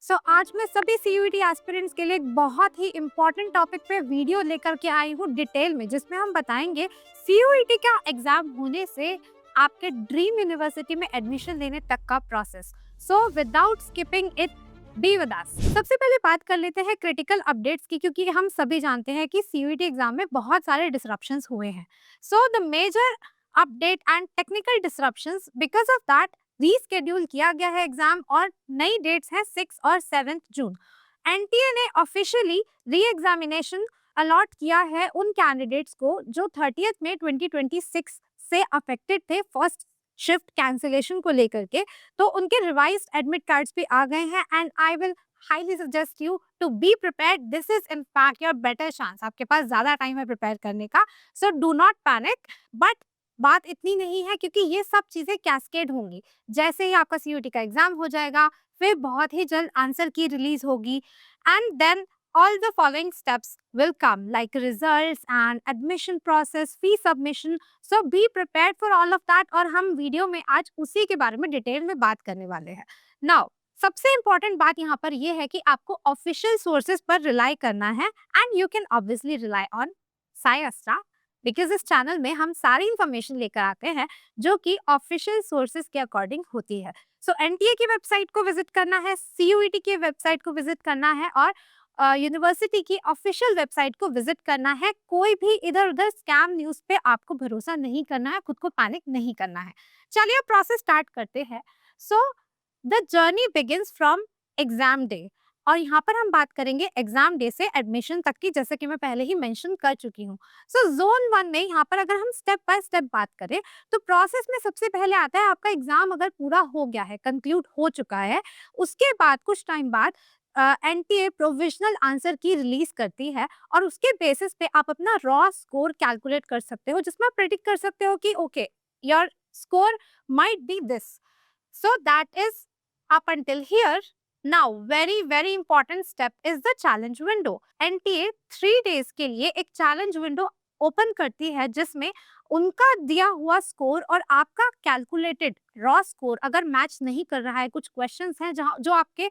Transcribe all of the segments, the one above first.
आज मैं सभी सीयूईटी एस्पिरेंट्स के लिए एक बहुत ही इम्पोर्टेंट टॉपिक पे वीडियो लेकर के आई हूँ डिटेल में, जिसमें हम बताएंगे सीयूईटी का एग्जाम होने से आपके ड्रीम यूनिवर्सिटी में एडमिशन लेने तक का process. So without skipping it, B with अस। सबसे पहले बात कर लेते हैं क्रिटिकल अपडेट्स की, क्योंकि हम सभी जानते हैं कि सीयूईटी एग्जाम में बहुत सारे डिसरप्शंस हुए हैं। So the major update and technical disruptions, because of that reschedule किया गया है एग्जाम और नई डेट्स हैं 6 और 7 जून। एनटीए ने ऑफिशियली री एग्जामिनेशन अलॉट किया है उन कैंडिडेट्स को जो 30 मई 2026 से अफेक्टेड थे फर्स्ट शिफ्ट कैंसिलेशन को लेकर के। तो उनके रिवाइज्ड एडमिट कार्ड्स भी आ गए हैं and I will highly suggest you to be prepared. This is in fact your better chance, आपके पास ज्यादा टाइम है प्रिपेयर करने का। So do not panic. But बात इतनी नहीं है, क्योंकि ये सब चीजें कैस्केड होंगी। जैसे ही आपका सीयूटी का एग्जाम हो जाएगा, फिर बहुत ही जल्द आंसर की रिलीज होगी and then all the following steps will come, like results and admission process, fee submission. So be prepared for all of that और हम वीडियो में आज उसी के बारे में डिटेल में बात करने वाले हैं। Now, सबसे इम्पॉर्टेंट बात यहाँ पर यह है कि आपको ऑफिशियल सोर्सेज पर रिलाई करना है and you can obviously rely on Sai अस्त्रा, because इस चैनल में हम सारी इंफॉर्मेशन लेकर आते हैं जो कि ऑफिशियल सोर्सेज के अकॉर्डिंग होती है। सो एनटीए की वेबसाइट को विजिट करना है, सीयूईटी की वेबसाइट को विजिट करना है और यूनिवर्सिटी की ऑफिशियल वेबसाइट को विजिट करना है। कोई भी इधर उधर स्कैम न्यूज पे आपको भरोसा नहीं करना है, खुद को पैनिक नहीं करना है। चलिए प्रोसेस स्टार्ट करते हैं। So the journey begins from exam day, और यहाँ पर हम बात करेंगे एग्जाम डे से एडमिशन तक की, जैसे कि मैं पहले ही मेंशन कर चुकी हूँ। सो जोन 1 में यहाँ पर अगर हम स्टेप बाय स्टेप बात करें तो प्रोसेस में सबसे पहले आता है आपका एग्जाम अगर पूरा हो गया है, कंक्लूड हो चुका है, उसके बाद कुछ टाइम बाद NTA provisional answer key release करती है और उसके बेसिस पे आप अपना रॉ स्कोर कैलकुलेट कर सकते हो, जिसमें आप प्रेडिक्ट कर सकते हो कि okay your score might be this. So that is up until here. Now, very important step is the challenge window. NTA 3 days के लिए एक challenge window ओपन करती है, जिसमें उनका दिया हुआ स्कोर और आपका कैलकुलेटेड रॉ स्कोर अगर मैच नहीं कर रहा है, कुछ क्वेश्चंस हैं जहाँ जो आपके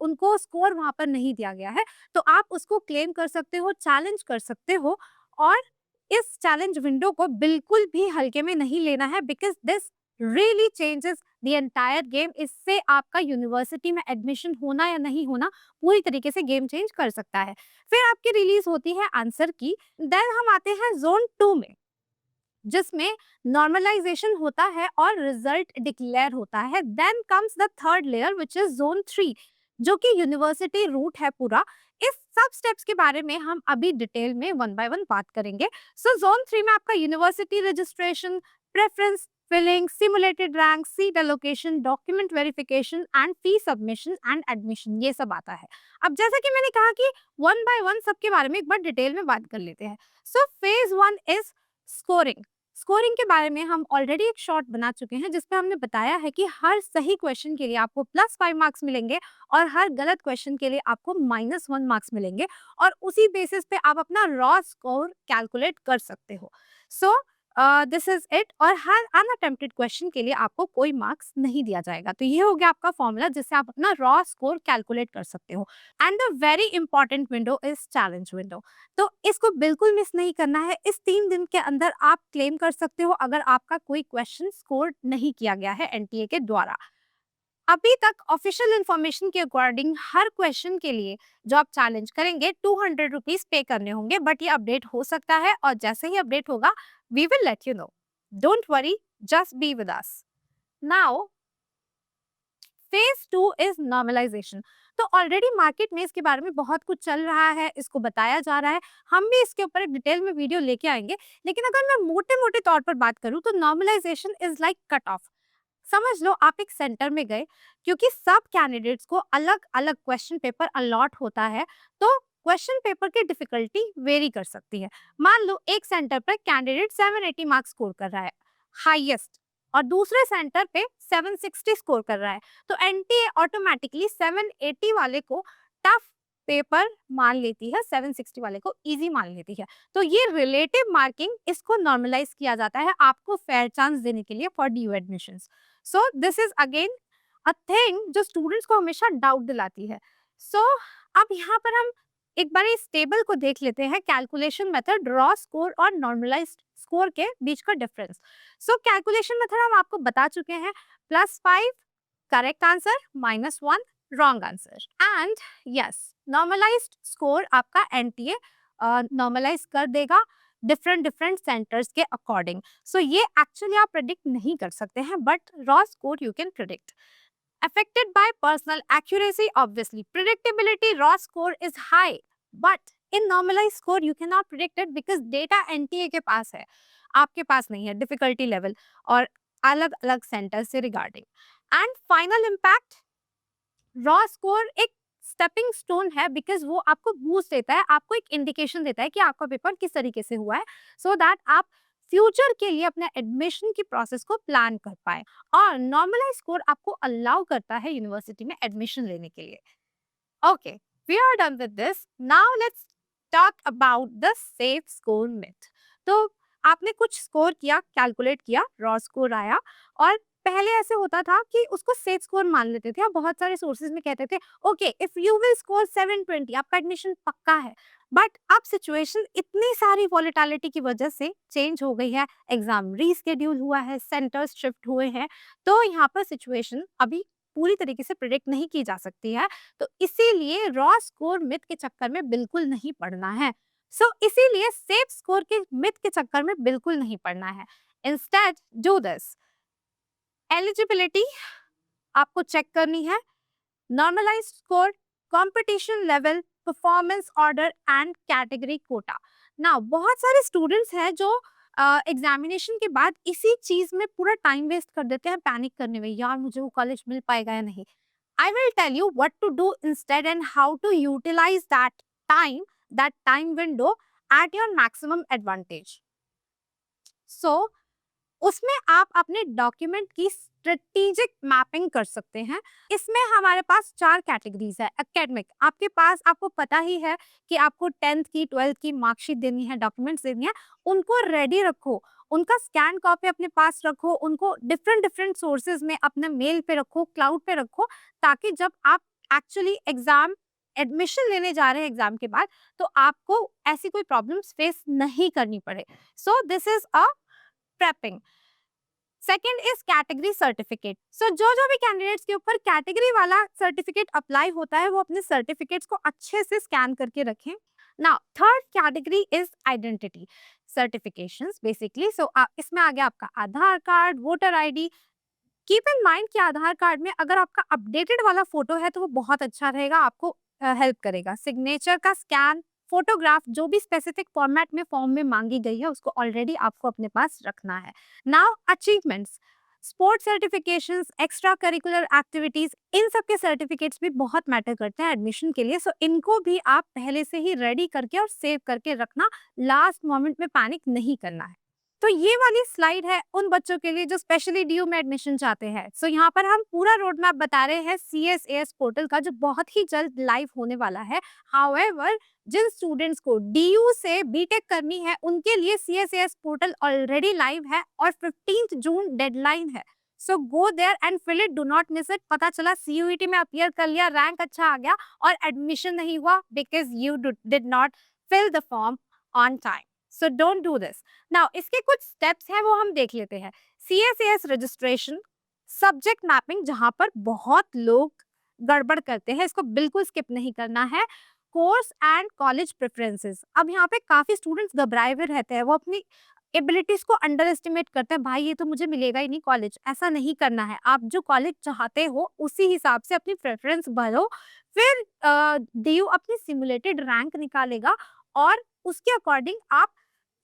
उनको स्कोर वहां पर नहीं दिया गया है, तो आप उसको क्लेम कर सकते हो, चैलेंज कर सकते हो। और इस चैलेंज विंडो को बिल्कुल भी हल्के में नहीं लेना है, because this really changes the entire game. इससे आपका यूनिवर्सिटी में एडमिशन होना या नहीं होना पूरी तरीके से गेम चेंज कर सकता है। फिर आपकी रिलीज होती है आंसर की। देन हम आते हैं जोन 2 में, जिसमें नॉर्मलाइजेशन होता है और रिजल्ट डिक्लेयर होता है। Then comes the third layer which is zone 3, जो कि यूनिवर्सिटी रूट है पूरा। इस सब स्टेप्स के बारे में हम अभी डिटेल में 1 बाय 1 बात करेंगे। सो जोन 3 में आपका university registration, preference filling, simulated rank, seat allocation, document verification and fee submission and admission, ये सब आता है। अब जैसा कि मैंने कहा कि 1 बाय 1 सबके बारे में एक बार डिटेल में बात कर लेते हैं। So phase 1 is scoring. Scoring के बारे में हम ऑलरेडी एक शॉर्ट बना चुके हैं, जिसपे हमने बताया है कि हर सही क्वेश्चन के लिए आपको +5 मार्क्स मिलेंगे और हर गलत क्वेश्चन के लिए आपको -1 मार्क्स मिलेंगे, और उसी बेसिस पे आप अपना रॉ स्कोर कैलकुलेट कर सकते हो। सो दिस इज इट। और हर अनअटेम्प्टेड क्वेश्चन के लिए आपको कोई मार्क्स नहीं दिया जाएगा। तो ये हो गया आपका फॉर्मूला जिससे आप अपना रॉ स्कोर कैलकुलेट कर सकते हो। And the very important window is challenge window. तो इसको बिल्कुल मिस नहीं करना है। इस 3 दिन के अंदर आप क्लेम कर सकते हो अगर आपका कोई क्वेश्चन स्कोर नहीं किया गया है एनटीए के द्वारा। अभी तक ऑफिशियल इंफॉर्मेशन के अकॉर्डिंग हर क्वेश्चन के लिए जो आप चैलेंज करेंगे 200 रुपीज पे करने होंगे, बट ये अपडेट हो सकता है और जैसे ही अपडेट होगा we will let you know. Don't worry, just be with us. Now phase 2 is normalization. तो ऑलरेडी मार्केट में इसके बारे में बहुत कुछ चल रहा है, इसको बताया जा रहा है, हम भी इसके ऊपर एक डिटेल में वीडियो लेके आएंगे। लेकिन अगर मैं मोटे मोटे तौर पर बात करूं तो normalization is like cut off. समझ लो आप एक सेंटर में गए, क्योंकि सब कैंडिडेट्स को अलग अलग क्वेश्चन पेपर अलॉट होता है, तो क्वेश्चन पेपर की डिफिकल्टी वेरी कर सकती है। मान लो एक सेंटर पर कैंडिडेट 780 मार्क्स स्कोर कर रहा है हाईएस्ट, और दूसरे सेंटर पे 760 स्कोर कर रहा है, तो एनटीए ऑटोमेटिकली 780 वाले को टफ पेपर मान लेती है, 760 वाले को इजी मान लेती है। तो ये रिलेटिव मार्किंग, इसको नॉर्मलाइज किया जाता है आपको फेयर चांस देने के लिए for due admissions. So this is again a thing जो स्टूडेंट्स को हमेशा डाउट दिलाती है। सो अब यहाँ पर हम एक बार इस टेबल को देख लेते हैं, कैलकुलेशन मेथड, रॉ स्कोर और नॉर्मलाइज्ड स्कोर के बीच का डिफरेंस। सो कैलकुलेशन मेथड हम आपको बता चुके हैं, +5 correct answer, -1 wrong answer. And yes, normalized score आपका एनटीए नॉर्मलाइज कर देगा डिफरेंट डिफरेंट सेंटर्स के अकॉर्डिंग। सो ये एक्चुअली आप प्रिडिक्ट नहीं कर सकते हैं, but raw score you can predict. Affected by personal accuracy, obviously. Predictability, raw score is high, but in normalized score you cannot predict it because data NTA के पास है, आपके पास नहीं है, difficulty level और अलग अलग सेंटर से regarding. And final impact, raw score एक स्टेपिंग स्टोन है बिकॉज वो आपको बूस्ट देता है, आपको एक इंडिकेशन देता है कि आपका पेपर किस तरीके से हुआ है, सो दैट आप फ्यूचर के लिए अपने एडमिशन की प्रोसेस को प्लान कर पाए। और नॉर्मलाइज स्कोर आपको अलाउ करता है यूनिवर्सिटी में एडमिशन लेने के लिए। Okay, we are done with this, now let's talk about the safe score myth. तो आपने कुछ स्कोर किया, कैलकुलेट किया, रॉ स्कोर आया, और पहले ऐसे होता था कि उसको सेफ स्कोर मान लेते थे और बहुत सारे सोर्सेज में कहते थे okay if you will score 720 आपका एडमिशन पक्का है। बट अब सिचुएशन इतनी सारी वॉलेटिलिटी की वजह से चेंज हो गई है, एग्जाम रीस्केड्यूल हुआ है, सेंटर्स शिफ्ट हुए हैं, तो यहाँ पर सिचुएशन अभी पूरी तरीके से प्रिडिक्ट नहीं की जा सकती है। तो इसीलिए रॉ स्कोर मिथ के चक्कर में बिल्कुल नहीं पड़ना है। इसीलिए सेफ स्कोर के मिथ के चक्कर में बिल्कुल नहीं पड़ना है। इंस्टेड डू दिस, एलिजिबिलिटी आपको चेक करनी है, normalize score, competition level, performance order and category quota. Now बहुत सारे स्टूडेंट्स हैं जो एग्जामिनेशन के बाद इसी चीज में पूरा टाइम वेस्ट कर देते हैं, पैनिक करने में, यार मुझे वो कॉलेज मिल पाएगा या नहीं। I will tell you what to do instead and how to utilize that time window at your maximum advantage. So, उसमें आप अपने डॉक्यूमेंट की स्ट्रेटेजिक मैपिंग कर सकते हैं। इसमें हमारे पास 4 कैटेगरीज है। एकेडमिक, आपके पास, आपको पता ही है कि आपको 10th की 12th की मार्कशीट देनी है, डॉक्यूमेंट्स देनी है, उनको रेडी रखो, उनका स्कैन कॉपी अपने पास रखो, उनको डिफरेंट डिफरेंट सोर्सेज में अपने मेल पे रखो, क्लाउड पे रखो, ताकि जब आप एक्चुअली एग्जाम एडमिशन लेने जा रहे हैं एग्जाम के बाद, तो आपको ऐसी कोई प्रॉब्लम्स फेस नहीं करनी पड़े। So this is a prepping. Second is category certificate. So जो भी कैंडिडेट्स के ऊपर कैटेगरी वाला सर्टिफिकेट अप्लाई होता है वो अपने सर्टिफिकेट्स को अच्छे से स्कैन करके रखें। Now third category is identity certifications basically. So इसमें आ गया आपका Aadhaar card, voter ID. Keep in mind कि आधार कार्ड में अगर आपका अपडेटेड वाला फोटो है तो वो बहुत अच्छा रहेगा, आपको हेल्प करेगा। सिग्नेचर का स्कैन, फोटोग्राफ, जो भी स्पेसिफिक फॉर्मेट में फॉर्म में मांगी गई है उसको ऑलरेडी आपको अपने पास रखना है। Now achievements, sports certifications, extra curricular activities, इन सब के सर्टिफिकेट्स भी बहुत मैटर करते हैं एडमिशन के लिए। सो इनको भी आप पहले से ही रेडी करके और सेव करके रखना, लास्ट मोमेंट में पैनिक नहीं करना है। तो ये वाली स्लाइड है उन बच्चों के लिए जो स्पेशली डीयू में एडमिशन चाहते हैं। सो यहाँ पर हम पूरा रोड मैप बता रहे हैं CSAS पोर्टल का, जो बहुत ही जल्द लाइव होने वाला है। हाउएवर, जिन स्टूडेंट्स को डीयू से बीटेक करनी है उनके लिए CSAS पोर्टल ऑलरेडी लाइव है और 15 जून डेडलाइन है। So go there and fill it, do not miss it. पता चला CUET में अपियर कर लिया, रैंक अच्छा आ गया और एडमिशन नहीं हुआ because you did not fill the form on time. So don't do this. Now इसके कुछ स्टेप्स हैं वो हम देख लेते हैं। CSAS रजिस्ट्रेशन, सब्जेक्ट मैपिंग, जहां पर बहुत लोग गड़बड़ करते हैं, इसको बिल्कुल स्किप नहीं करना है। कोर्स एंड कॉलेज प्रेफरेंसेस, अब यहाँ पे काफी स्टूडेंट्स घबराए हुए रहते हैं, वो अपनी एबिलिटीज को अंडर एस्टिमेट करते हैं, भाई ये तो मुझे मिलेगा ही नहीं कॉलेज। ऐसा नहीं करना है, आप जो कॉलेज चाहते हो उसी हिसाब से अपनी प्रेफरेंस भरो, फिर DU अपनी सिमुलेटेड रैंक निकालेगा और उसके अकॉर्डिंग आप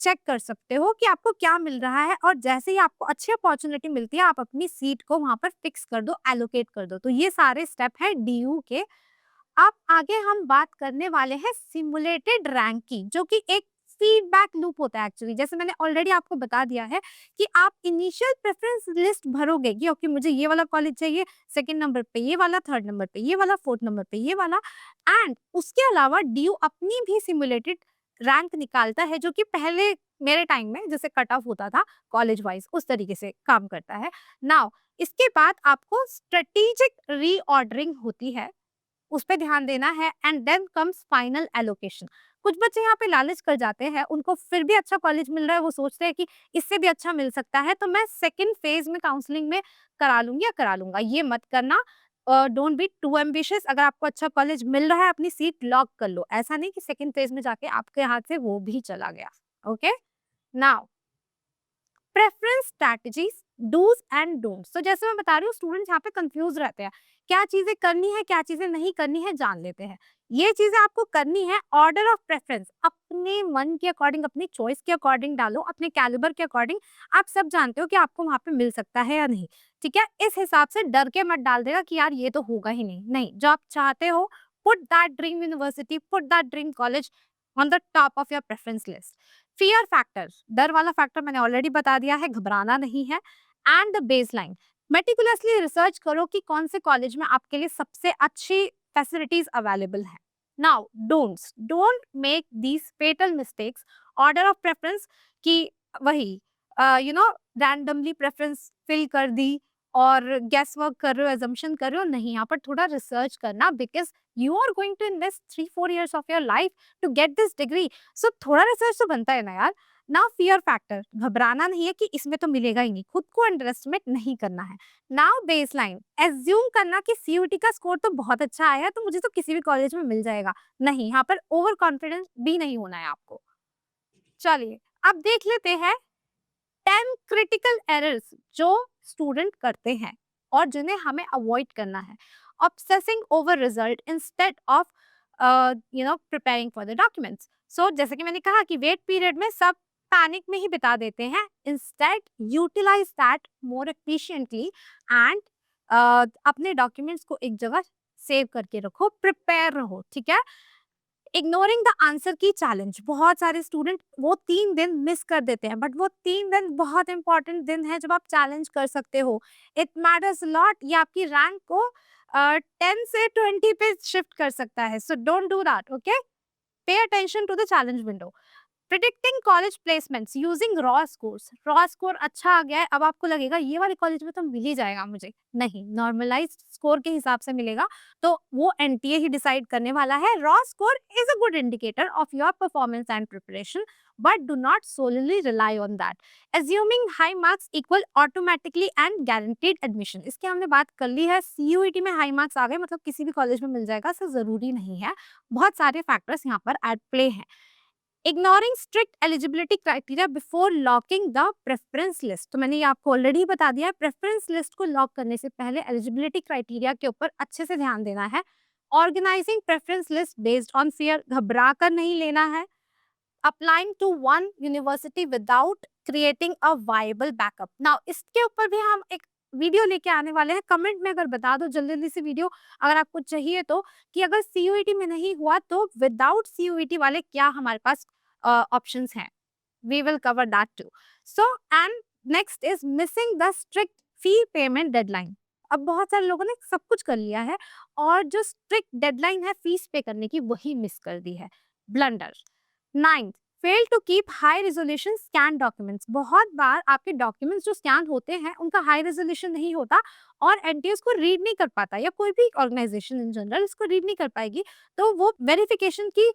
चेक कर सकते हो कि आपको क्या मिल रहा है, और जैसे ही आपको अच्छी अपॉर्चुनिटी मिलती है आप अपनी सीट को वहां पर फिक्स कर दो, एलोकेट कर दो। तो ये सारे स्टेप है DU के। अब आगे हम बात करने वाले हैं सिमुलेटेड रैंक की, जो कि एक फीडबैक लूप होता है एक्चुअली। जैसे मैंने ऑलरेडी आपको बता दिया है कि आप इनिशियल प्रेफरेंस लिस्ट भरोगे कि ओके मुझे ये वाला कॉलेज चाहिए, सेकंड नंबर पे ये वाला, थर्ड नंबर पे ये वाला, फोर्थ नंबर पे ये वाला, एंड उसके अलावा DU अपनी भी सिमुलेटेड रैंक निकालता है जो कि पहले मेरे टाइम में जैसे कट ऑफ होता था कॉलेज वाइज, उस तरीके से काम करता है। नाउ इसके बाद आपको स्ट्रेटेजिक रीऑर्डरिंग होती है, उस पे ध्यान देना है, and then comes final allocation. कुछ बच्चे यहाँ पे लालच कर जाते हैं, उनको फिर भी अच्छा कॉलेज मिल रहा है, वो सोचते हैं कि इससे भी अच्छा मिल सकता है तो मैं सेकंड फेज में काउंसलिंग में करा लूंगी या करा लूंगा। ये मत करना। Don't be too ambitious. अगर आपको अच्छा कॉलेज मिल रहा है, अपनी सीट लॉक कर लो। ऐसा नहीं कि सेकंड फेज में जाके आपके हाथ से वो भी चला गया। Okay, now preference strategies, do's and don'ts. तो जैसे मैं बता रही हूँ, स्टूडेंट्स यहाँ पे कंफ्यूज रहते हैं, क्या चीजें करनी है क्या चीजें नहीं करनी है, जान लेते हैं। ये चीजें आपको करनी है ऑर्डर ऑफ प्रेफरेंस, अपने मन के अकॉर्डिंग, अपनी चॉइस के अकॉर्डिंग डालो, अपने कैलिबर के अकॉर्डिंग। आप सब जानते हो कि आपको वहां पे मिल सकता है या नहीं, ठीक है। इस हिसाब से डर के मत डाल देगा कि यार ये तो होगा ही नहीं। नहीं, जो आप चाहते हो, put that dream university, put that dream college on the top of your preference list. Fear factor, डर वाला फैक्टर मैंने ऑलरेडी बता दिया है, घबराना नहीं है। And the baseline, meticulously research करो कि कौन से कॉलेज में आपके लिए सबसे अच्छी फैसिलिटीज अवेलेबल है। Now don'ts, don't make these fatal mistakes. Order of preference की वही रैंडमली प्रेफरेंस फिल कर दी और गेस वर्क कर रहे हो, एजम्पशन कर रहे हो, नहीं। यहाँ पर थोड़ा रिसर्च करना, because you are going to invest 3-4 years of your life to get this degree. So थोड़ा रिसर्च तो बनता है ना यार। ना फियर फैक्टर, घबराना नहीं है कि इसमें तो मिलेगा ही नहीं, खुद को अंडर एस्टिमेट नहीं करना है। नाउ बेसलाइन, एज्यूम करना कि सीयूटी का स्कोर तो बहुत अच्छा आया है तो मुझे तो किसी भी कॉलेज में मिल जाएगा, नहीं। यहाँ पर ओवर कॉन्फिडेंस भी नहीं होना है आपको। चलिए अब देख लेते हैं 10 क्रिटिकल एरर्स जो स्टूडेंट करते हैं और जिन्हें हमें अवॉइड करना है। Obsessing over result instead of preparing for the documents. So जैसे कि मैंने कहा कि वेट पीरियड में सब पैनिक में ही बिता देते हैं। Instead utilize that more efficiently and अपने डॉक्यूमेंट्स को एक जगह सेव करके रखो, प्रिपेयर रहो, ठीक है। इग्नोरिंग द आंसर की चैलेंज, बहुत सारे स्टूडेंट वो 3 दिन मिस कर देते हैं, बट वो 3 दिन बहुत इंपॉर्टेंट दिन है जब आप चैलेंज कर सकते हो। इट मैटर्स लॉट, ये आपकी रैंक को 10 से 20 पे शिफ्ट कर सकता है। So don't do that, okay. Pay attention to the challenge window. Predicting college placements using raw scores. Raw score अच्छा आ गया है, अब आपको लगेगा ये वाले कॉलेज में तो मिल ही जाएगा मुझे, नहीं, नॉर्मलाइज्ड स्कोर के हिसाब से मिलेगा। तो वो एनटीए ही डिसाइड करने वाला है। Raw score is a good indicator of your performance and preparation, but do not solely rely on that. Assuming high marks equal automatically and guaranteed admission, इसकी हमने बात कर ली है। सीयूईटी में हाई मार्क्स आ गए मतलब किसी भी कॉलेज में मिल जाएगा, ऐसा जरूरी नहीं है। बहुत सारे फैक्टर्स यहाँ पर एट प्ले हैं। Ignoring strict eligibility criteria before locking the preference list, तो मैंने ये आपको ऑलरेडी बता दिया है। प्रेफरेंस लिस्ट को लॉक करने से पहले एलिजिबिलिटी क्राइटेरिया के ऊपर अच्छे से ध्यान देना है। Organizing preference list based on fear, घबरा कर नहीं लेना है। Applying to one university without creating a viable backup. Now इसके ऊपर भी हम एक वीडियो लेके आने वाले हैं। कमेंट में अगर बता दो जल्दी जल्दी से वीडियो अगर आपको चाहिए तो, कि अगर सीयूईटी में नहीं हुआ तो विदाउट सीयूईटी वाले क्या हमारे पास ऑप्शंस हैं। We will cover that too. So and next is missing the strict fee payment deadline. अब बहुत सारे लोगों ने सब कुछ कर लिया है और जो स्ट्रिक्ट डेडलाइन है फीस पे करने की वही मिस कर दी है, blunder. 9th, fail to keep high resolution scan documents. बहुत बार आपके डॉक्यूमेंट्स जो स्कैन होते हैं उनका हाई रेजोल्यूशन नहीं होता और एनटीए उसको रीड नहीं कर पाता, या कोई भी ऑर्गेनाइजेशन इन जनरल इसको रीड नहीं कर पाएगी, तो वो वेरिफिकेशन की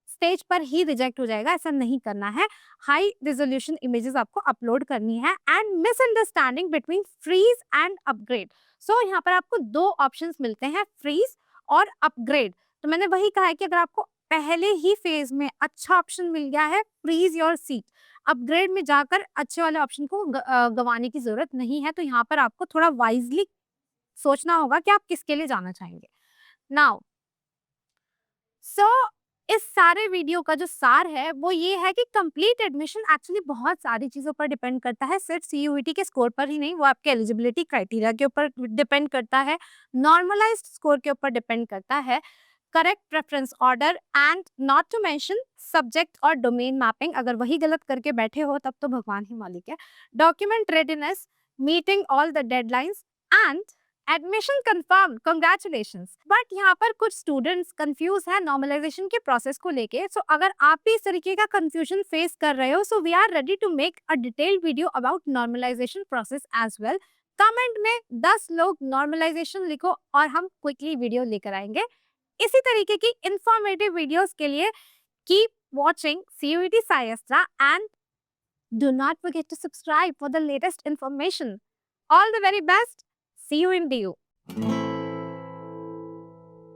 स्टेज पर ही रिजेक्ट हो जाएगा। ऐसा नहीं करना है। हाई रेजोल्यूशन इमेजेस आपको अपलोड करनी है। And misunderstanding between freeze and upgrade. So यहाँ पर आपको 2 ऑप्शंस मिलते हैं, फ्रीज और अपग्रेड। तो मैंने वही कहा है कि अगर आपको पहले ही फेज में अच्छा ऑप्शन मिल गया है, फ्रीज योर सीट। अपग्रेड में जाकर अच्छे वाले ऑप्शन को गंवाने की जरूरत नहीं है। तो यहाँ पर आपको थोड़ा वाइजली सोचना होगा कि आप किसके लिए जाना चाहेंगे। नाउ सो इस सारे वीडियो का जो सार है वो ये है कि कंप्लीट एडमिशन एक्चुअली बहुत सारी चीजों पर डिपेंड करता है, सिर्फ सीयूईटी के स्कोर पर ही नहीं, वो आपके एलिजिबिलिटी क्राइटेरिया के ऊपर डिपेंड करता है, नॉर्मलाइज्ड स्कोर के ऊपर डिपेंड करता है, correct preference order and not to mention subject और डोमेन मैपिंग। अगर वही गलत करके बैठे हो तब तो भगवान ही मालिक है। Document readiness, meeting all the deadlines and admission confirm, congratulations. But यहाँ पर कुछ स्टूडेंट्स कंफ्यूज है नॉर्मलाइजेशन के प्रोसेस को लेके। सो अगर आप भी इस तरीके का कंफ्यूजन फेस कर रहे हो, so we are ready to make a detailed video about normalization process as well. Comment में 10 लोग नॉर्मलाइजेशन लिखो और हम क्विकली वीडियो लेकर आएंगे। इसी तरीके की इंफॉर्मेटिव वीडियोस के लिए keep watching CUET Sayastra and do not forget to subscribe for the latest information. All the very best. See you in DU.